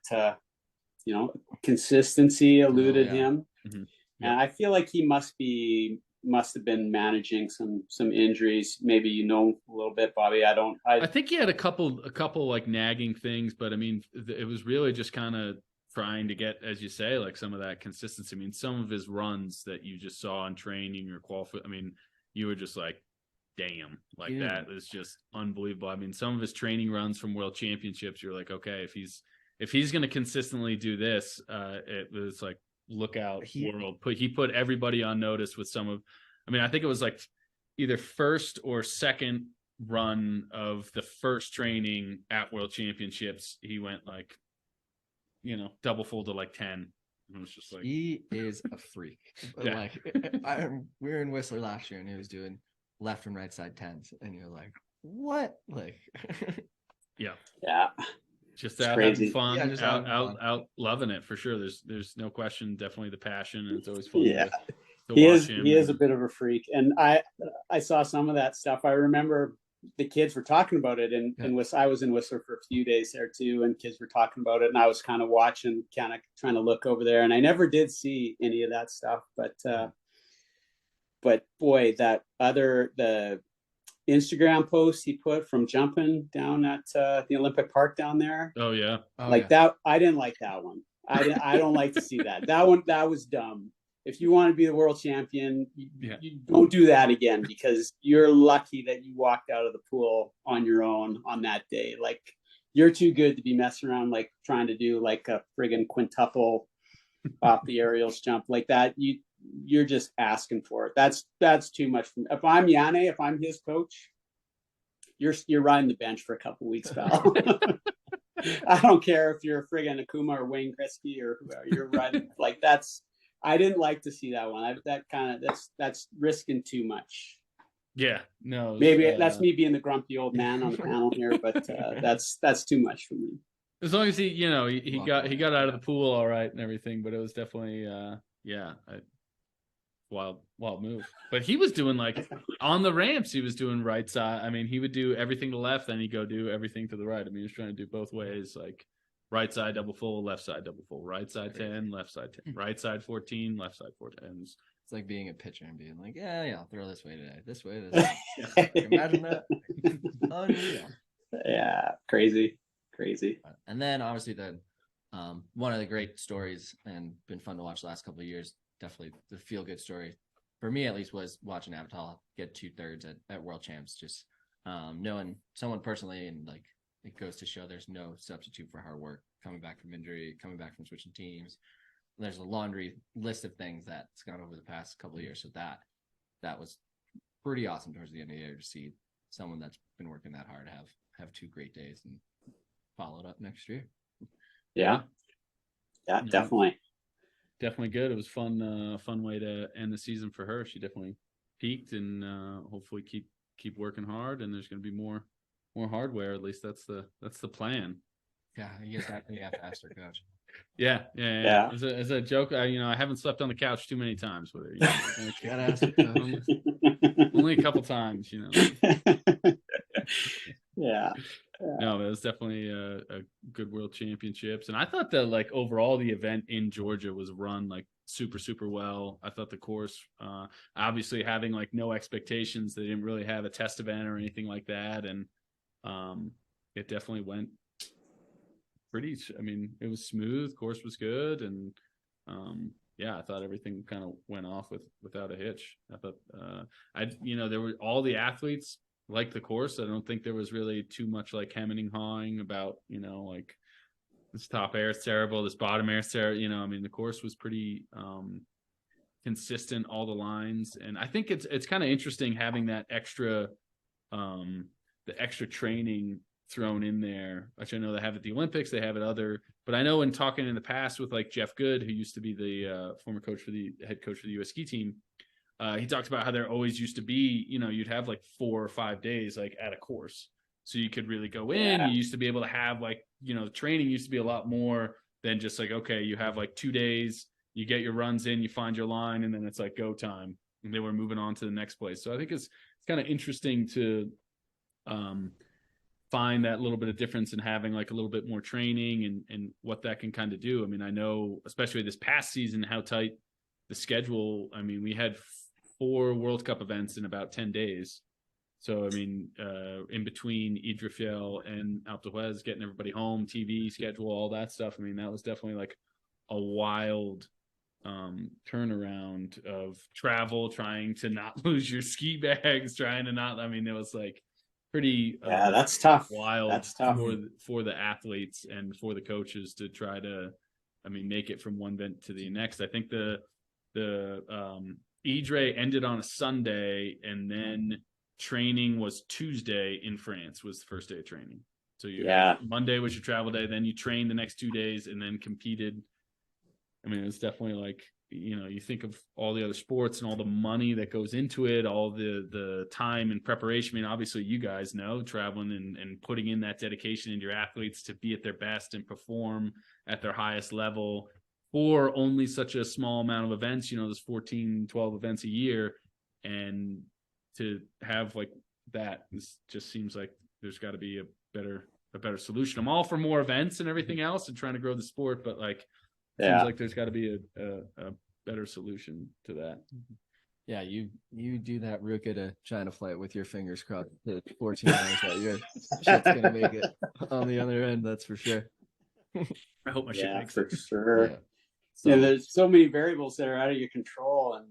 consistency eluded him, and I feel like he must have been managing some injuries. Maybe a little bit, Bobby. I think he had a couple like nagging things, but I mean, it was really just kind of trying to get, as you say, like some of that consistency. I mean, some of his runs that you just saw in training or qualify, I mean, you were just like, damn, like that is just unbelievable. I mean, some of his training runs from World Championships, you're like, okay, if he's going to consistently do this, it was like, look out, world. He put everybody on notice with I think it was like either first or second run of the first training at World Championships. He went like, double full to like 10. It was just like, he is a freak. Like we were in Whistler last year and he was doing left and right side 10s, and you're like, what? Like, yeah. Just out crazy. having fun, Yeah, out loving it for sure. There's no question, definitely the passion, and it's always fun. Yeah, to he watch him. He is a bit of a freak, and I saw some of that stuff. I remember the kids were talking about it, and I was in Whistler for a few days there too, and kids were talking about it, and I was kind of watching, kind of trying to look over there, and I never did see any of that stuff, but boy, the Instagram post he put from jumping down at the Olympic Park down there. Oh yeah. That. I didn't like that one. I don't like to see that. That one, that was dumb. If you want to be the world champion, you don't do that again, because you're lucky that you walked out of the pool on your own on that day. Like, you're too good to be messing around, like trying to do like a friggin' quintuple off the aerials jump like that. You're just asking for it. That's too much. If I'm Yanne, if I'm his coach, you're riding the bench for a couple weeks, pal. I don't care if you're friggin' Akuma or Wayne Gretzky or whoever. You're riding like that's. I didn't like to see that one. That's risking too much. Yeah, no. Maybe that's me being the grumpy old man on the panel here, but that's too much for me. As long as he got out of the pool all right and everything, but it was definitely wild move. But he was doing like on the ramps, he was doing right side. I mean, he would do everything to the left, then he'd go do everything to the right. I mean, he was trying to do both ways, like right side double full, left side double full, right side 10, left side 10, right side 14, left side 14. It's like being a pitcher and being like, I'll throw this way today, this way. Like, imagine that. Unreal. Yeah, crazy. And then obviously one of the great stories and been fun to watch the last couple of years, definitely the feel good story for me at least, was watching Avatal get 2/3 at World Champs. Just knowing someone personally, and like, it goes to show there's no substitute for hard work, coming back from injury, coming back from switching teams. There's a laundry list of things that's gone over the past couple of years. So that was pretty awesome towards the end of the year to see someone that's been working that hard have 2 great days and follow it up next year. Yeah, definitely good. It was fun way to end the season for her. She definitely peaked, and hopefully keep working hard, and there's going to be more hardware. At least that's the plan. Yeah, you guys have to ask her coach. Yeah. As a joke, I haven't slept on the couch too many times with her. Gotta ask her coach. Only a couple times, Yeah. No, it was definitely a good World Championships, and I thought that like overall the event in Georgia was run like super, super well. I thought the course, obviously having like no expectations, they didn't really have a test event or anything like that. And it definitely went pretty, I mean, it was smooth, course was good. And yeah, I thought everything kind of went off without a hitch. I thought, there were all the athletes liked the course. I don't think there was really too much like hemming and hawing about, like this top air is terrible, this bottom air is terrible. I mean, the course was pretty consistent, all the lines. And I think it's kind of interesting having that extra, the extra training thrown in there, which I know they have at the Olympics, they have it but I know in talking in the past with like Jeff Good, who used to be the former head coach for the US ski team, he talked about how there always used to be, you'd have like 4 or 5 days like at a course. So you could really go in. You used to be able to have like, training used to be a lot more than just like, okay, you have like 2 days, you get your runs in, you find your line, and then it's like go time. And they were moving on to the next place. So I think it's kind of interesting to find that little bit of difference in having like a little bit more training and what that can kind of do. I mean, I know, especially this past season, how tight the schedule. I mean, we had 4 World Cup events in about 10 days. So, I mean, in between Idrefjell and Alpe d'Huez, getting everybody home, TV schedule, all that stuff. I mean, that was definitely like a wild turnaround of travel, trying to not lose your ski bags, trying to not, I mean, it was like pretty that's tough. Wild. That's tough for the athletes and for the coaches to try to, I mean, make it from one event to the next. I think the Idre ended on a Sunday, and then training was Tuesday in France was the first day of training. So Monday was your travel day, then you trained the next 2 days and then competed. I mean, it was definitely like, you think of all the other sports and all the money that goes into it, all the time and preparation. I mean, obviously you guys know traveling and putting in that dedication into your athletes to be at their best and perform at their highest level for only such a small amount of events, there's 14, 12 events a year. And to have like that, this just seems like there's got to be a better solution. I'm all for more events and everything else and trying to grow the sport, but like, seems like there's got to be a better solution to that. Yeah, you do that Ruka to China flight with your fingers crossed the 14 hours that your shit's gonna make it on the other end, that's for sure. I hope my shit makes for it. sure. So there's so many variables that are out of your control, and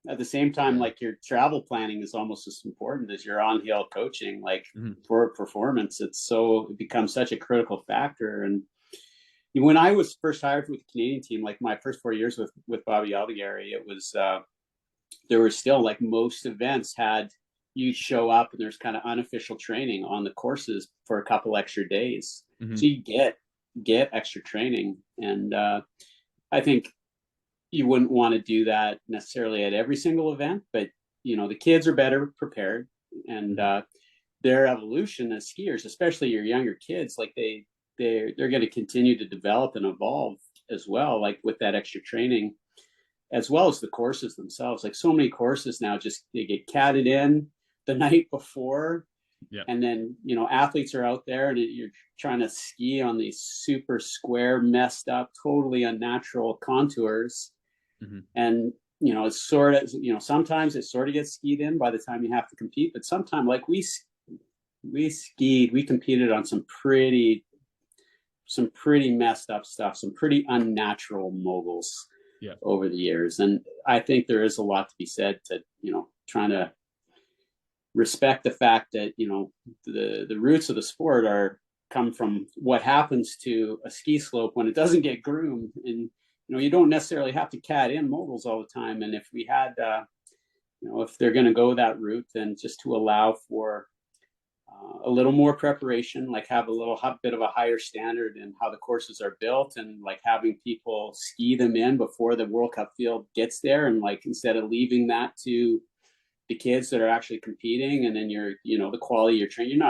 at the same time, like your travel planning is almost as important as your on-hill coaching. Like for performance, it becomes such a critical factor. And when I was first hired with the Canadian team, like my first 4 years with Bobby Aldigari, it was there were still like most events had you show up and there's kind of unofficial training on the courses for a couple extra days. So you get extra training. And I think you wouldn't want to do that necessarily at every single event, but the kids are better prepared, and their evolution as skiers, especially your younger kids, like they're going to continue to develop and evolve as well, like with that extra training, as well as the courses themselves. Like so many courses now, they get catted in the night before. Yeah. And then, athletes are out there and you're trying to ski on these super square, messed up, totally unnatural contours. And, it's sort of, sometimes it sort of gets skied in by the time you have to compete, but sometimes like we competed on some pretty messed up stuff, some pretty unnatural moguls over the years. And I think there is a lot to be said to, trying to respect the fact that, the roots of the sport come from what happens to a ski slope when it doesn't get groomed. And, you don't necessarily have to cat in moguls all the time. And if we had, if they're going to go that route, then just to allow for a little more preparation, like have a bit of a higher standard in how the courses are built, and like having people ski them in before the World Cup field gets there. And like, instead of leaving that to the kids that are actually competing, and then the quality of your training,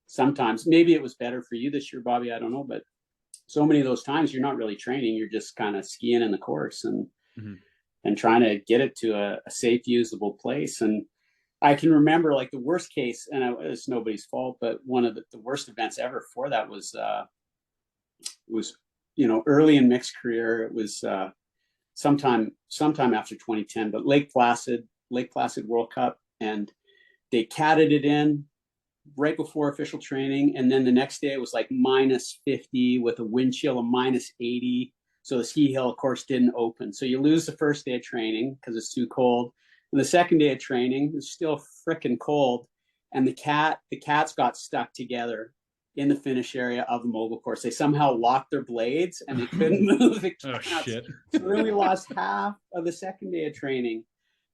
sometimes, maybe it was better for you this year, Bobby, I don't know, but so many of those times you're not really training, you're just kind of skiing in the course and trying to get it to a safe, usable place. And I can remember like the worst case, and it's nobody's fault, but one of the worst events ever for that was early in Mick's career. It was sometime after 2010, but Lake Placid World Cup, and they catted it in right before official training, and then the next day it was like -50 with a wind chill of -80. So the ski hill, of course, didn't open. So you lose the first day of training because it's too cold. And the second day of training, it's still freaking cold. And the cats got stuck together in the finish area of the mogul course. They somehow locked their blades and they couldn't move the cats. Oh, shit. So then we lost half of the second day of training.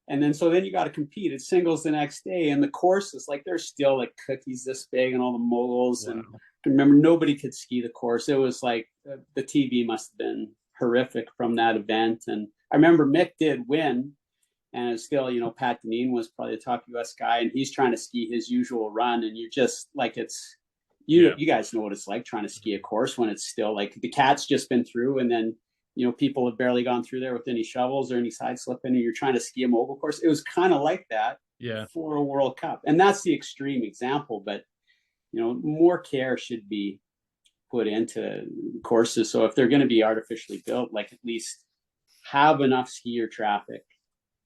And then you got to compete at singles the next day. And the courses, like, they're still like cookies this big and all the moguls. Wow. And I remember nobody could ski the course. It was like the TV must have been horrific from that event. And I remember Mick did win. And it's still, Pat Deneen was probably the top US guy, and he's trying to ski his usual run. And you're just like, you guys know what it's like trying to ski a course when it's still like the cat's just been through, and then, people have barely gone through there with any shovels or any side slipping, and you're trying to ski a mogul course. It was kind of like that for a World Cup. And that's the extreme example, but, more care should be put into courses. So if they're going to be artificially built, like, at least have enough skier traffic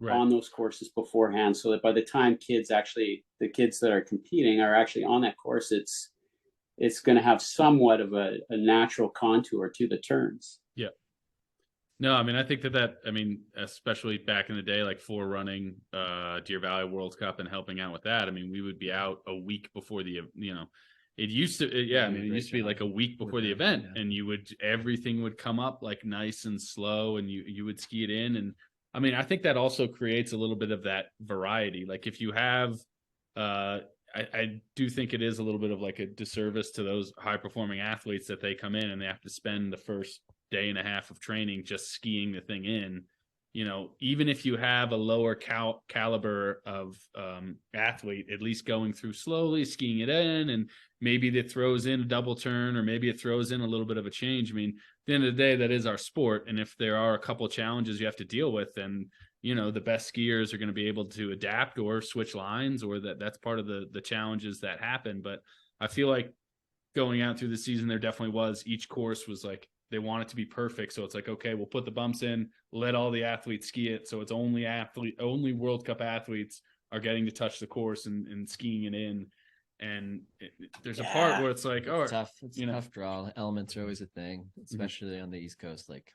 on those courses beforehand, so that by the time the kids that are competing are actually on that course, it's going to have somewhat of a natural contour to the turns. Yeah. No, I mean, I think especially back in the day, like for running Deer Valley World Cup and helping out with that, I mean, we would be out a week before it used to be like a week before the event, and everything would come up like nice and slow, and you would ski it in. And I mean, I think that also creates a little bit of that variety. Like if you have, I do think it is a little bit of like a disservice to those high performing athletes that they come in and they have to spend the first day and a half of training just skiing the thing in. Even if you have a lower caliber of athlete, at least going through slowly, skiing it in, and maybe it throws in a double turn, or maybe it throws in a little bit of a change. I mean, at the end of the day, that is our sport. And if there are a couple of challenges you have to deal with, then, the best skiers are going to be able to adapt or switch lines, or that's part of the challenges that happen. But I feel like going out through the season, there definitely was, each course was like, they want it to be perfect. So it's like, okay, we'll put the bumps in, let all the athletes ski it. So it's only World Cup athletes are getting to touch the course and skiing it in. And there's a part where it's like, it's tough. It's a tough draw. Elements are always a thing, especially on the East Coast. Like,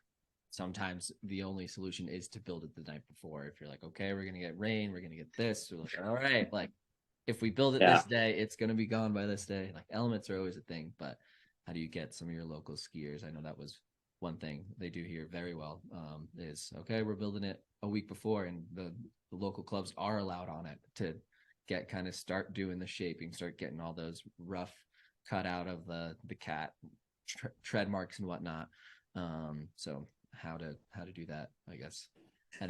sometimes the only solution is to build it the night before. If you're like, okay, we're going to get rain, we're going to get this. We're like, all right, like, if we build it this day, it's going to be gone by this day. Like, elements are always a thing, but how do you get some of your local skiers? I know that was one thing they do here very well, is, okay, we're building it a week before, and the local clubs are allowed on it to start doing the shaping, start getting all those rough cut out of the cat tread marks and whatnot. So how to do that, I guess.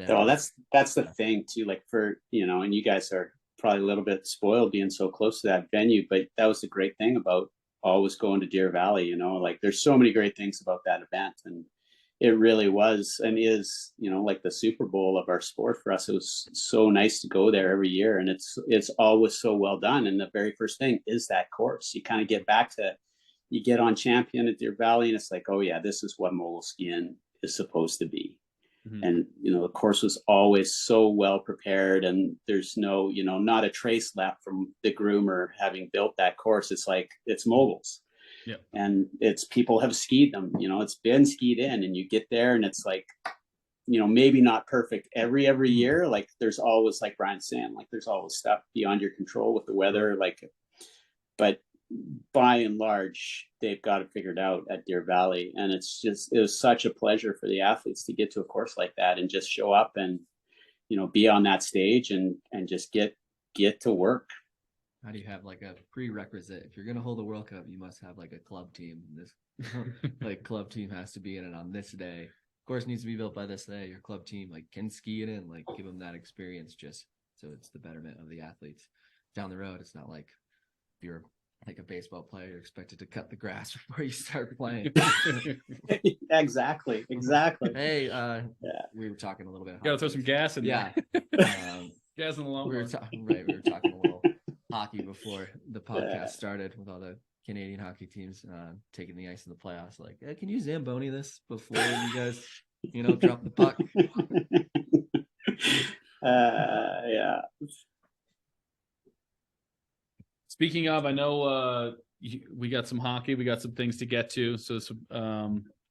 Well, that's the thing too, like for, and you guys are probably a little bit spoiled being so close to that venue, but that was the great thing about always going to Deer Valley. Like there's so many great things about that event, and it really was and is, like the Super Bowl of our sport for us. It was so nice to go there every year, and it's always so well done. And the very first thing is that course. You kind of get back to, you get on Champion at Deer Valley, and it's like, oh yeah, this is what mogul skiing is supposed to be. And the course was always so well prepared, and there's no, not a trace left from the groomer having built that course. It's like, it's moguls. Yeah. And it's, people have skied them, it's been skied in, and you get there and it's like, maybe not perfect every year. Like there's always, like Bryan's saying, like there's always stuff beyond your control with the weather, but by and large, they've got it figured out at Deer Valley. And it was such a pleasure for the athletes to get to a course like that and just show up and, be on that stage and just get to work. How do you have like a prerequisite? If you're going to hold a World Cup, you must have like a club team. This like club team has to be in it on this day. Of course, it needs to be built by this day. Your club team like can ski it in, like give them that experience, just so it's the betterment of the athletes down the road. It's not like if you're like a baseball player, you're expected to cut the grass before you start playing. Exactly. Hey, we were talking a little bit. You gotta throw some gas in there. Gas in the long we were talking a little hockey before the podcast started, with all the Canadian hockey teams taking the ice in the playoffs. Like, hey, can you Zamboni this before you guys drop the puck. Yeah. Speaking of, I know we got some hockey, we got some things to get to. So,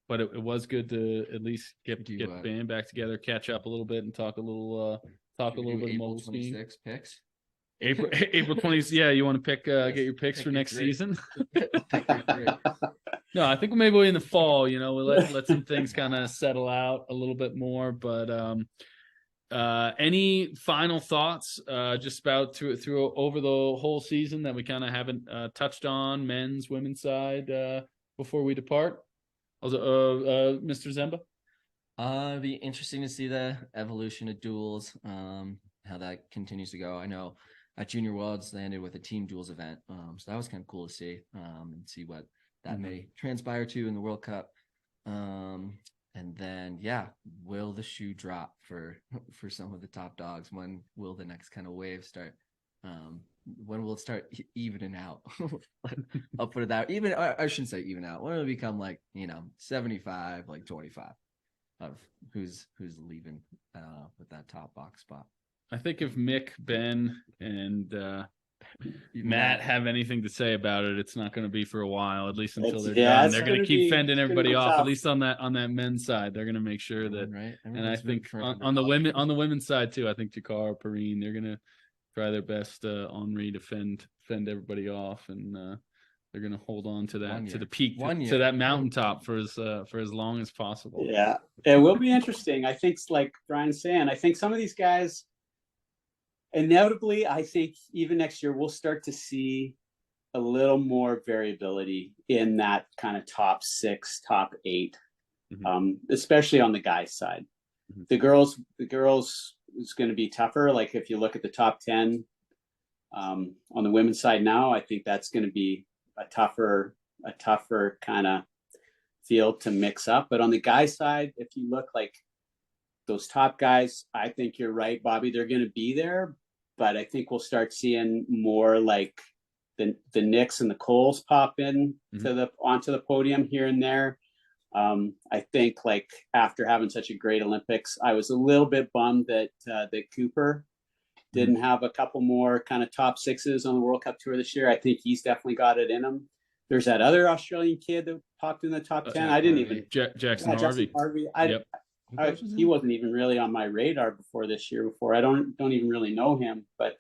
but it was good to at least get the band back together, catch up a little bit, and talk a little bit of mogul skiing. Picks. April 20th. Yeah, you want to pick get your picks for next season? No, I think maybe in the fall. We'll let some things kind of settle out a little bit more. But any final thoughts just about through over the whole season that we kind of haven't touched on, men's, women's side before we depart? Also, Mr. Zemba? Be interesting to see the evolution of duels, how that continues to go. I know at Junior Worlds they ended with a team duels event, so that was kind of cool to see, and see what that may transpire to in the World Cup. And then, will the shoe drop for some of the top dogs? When will the next kind of wave start? When will it start evening out? I'll put it that. Even I shouldn't say even out. When will it become 75, 25 of who's leaving with that top box spot? I think if Mick, Ben, and Matt have anything to say about it, it's not going to be for a while, at least until they're done. They're going to keep fending everybody off, at least on that men's side. They're going to make sure that, right? And I think on the women's side too, I think Jakar, Perrine, they're going to try their best, Henri, to fend everybody off, and they're going to hold on to that, to the peak, to that mountaintop for as long as possible. Yeah, it will be interesting. I think, like Bryan's saying, I think some of these guys, inevitably, I think even next year we'll start to see a little more variability in that kind of top 6, top 8, especially on the guys' side. The girls is going to be tougher. Like if you look at the top 10 on the women's side now, I think that's going to be a tougher kind of field to mix up. But on the guys' side, if you look like those top guys, I think you're right, Bobby. They're going to be there. But I think we'll start seeing more like the Nicks and the Coles pop in onto the podium here and there. I think like after having such a great Olympics, I was a little bit bummed that Cooper didn't have a couple more kind of top 6s on the World Cup Tour this year. I think he's definitely got it in him. There's that other Australian kid that popped in the top 10. I didn't even Jackson Harvey. He wasn't even really on my radar before this year. I don't even really know him, but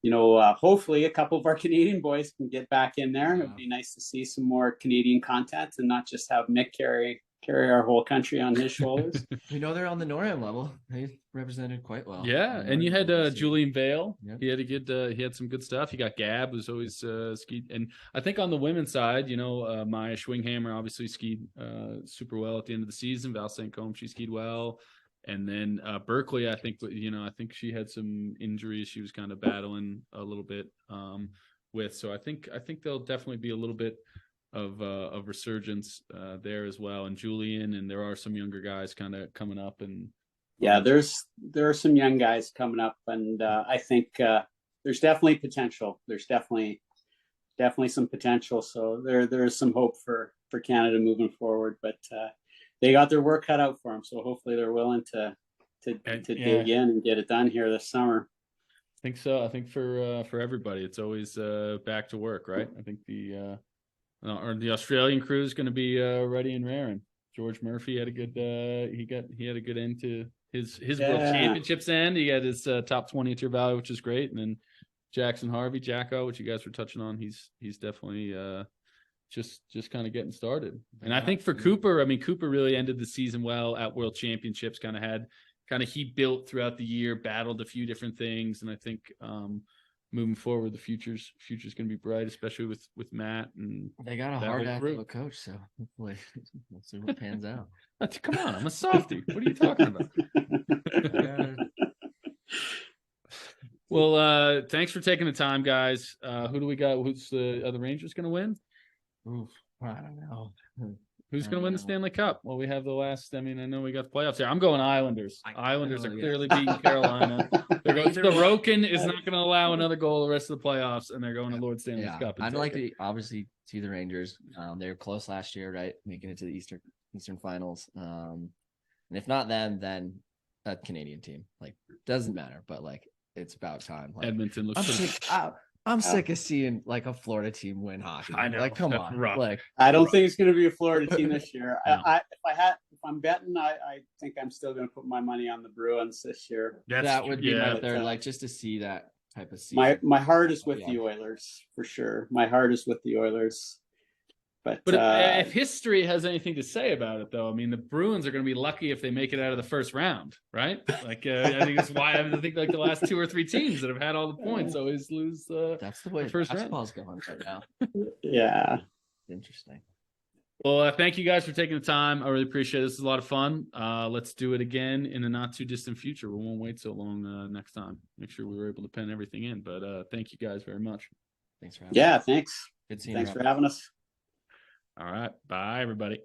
hopefully a couple of our Canadian boys can get back in there. It'd be nice to see some more Canadian content and not just have Mick carry our whole country on his shoulders. We know they're on the NORAM level. They represented quite well. Yeah, and you had Julian Vale. Yep. He had some good stuff. You got Gab, who's always skied, and I think on the women's side, Maya Schwinghammer obviously skied super well at the end of the season. Val St. Combe, she skied well, and then Berkeley, I think she had some injuries she was kind of battling a little bit with. So I think there'll definitely be a little bit of resurgence there as well, and Julian, and there are some younger guys kind of coming up, and there are some young guys coming up, and I think there's definitely potential. There's definitely some potential. So there's some hope for Canada moving forward, but they got their work cut out for them. So hopefully they're willing to dig in and get it done here this summer. I think so. I think for everybody, it's always back to work, right? I think the Australian crew is going to be ready and raring. George Murphy had a good he had a good end to his World Championships end. He had his top 20 at your value, which is great. And then Jackson Harvey, Jacko, which you guys were touching on, he's definitely just kind of getting started. And I think for Cooper, Cooper really ended the season well at World Championships. He built throughout the year, battled a few different things, and I think moving forward, the future's going to be bright, especially with Matt. And they got a hard ass of a coach, so hopefully we'll see what pans out. Come on, I'm a softie. What are you talking about? Well, thanks for taking the time, guys. Who do we got? Who's the other Rangers going to win? Oof, I don't know. Who's going to win the Stanley Cup? Well, we have the last. I know we got the playoffs here. I'm going Islanders. Islanders are clearly beating Carolina. They're going. The Roken is not going to allow another goal the rest of the playoffs, and they're going to Lord Stanley's Cup. I'd like to obviously see the Rangers. They were close last year, right? Making it to the Eastern Finals. And if not them, then a Canadian team. Like, doesn't matter, but like it's about time. Like, Edmonton looks I'm sick of seeing like a Florida team win hockey. I know. Like, come That's on. rough. Like, I don't think it's going to be a Florida team this year. No. If I'm betting, I think I'm still going to put my money on the Bruins this year. that would be my but, third, like just to see that type of season. My heart is with Yeah. the Oilers for sure. My heart is with the Oilers. But if history has anything to say about it, though, I mean, the Bruins are going to be lucky if they make it out of the first round, right? Like, I think that's why I think like the last 2 or 3 teams that have had all the points always lose. That's the way first round. basketball's going right now. yeah. Interesting. Well, thank you guys for taking the time. I really appreciate it. This is a lot of fun. Let's do it again in the not too distant future. We won't wait so long next time. Make sure we were able to pen everything in. But thank you guys very much. Thanks for having Yeah. us. Thanks. Good seeing Thanks you. for having us. All right. Bye, everybody.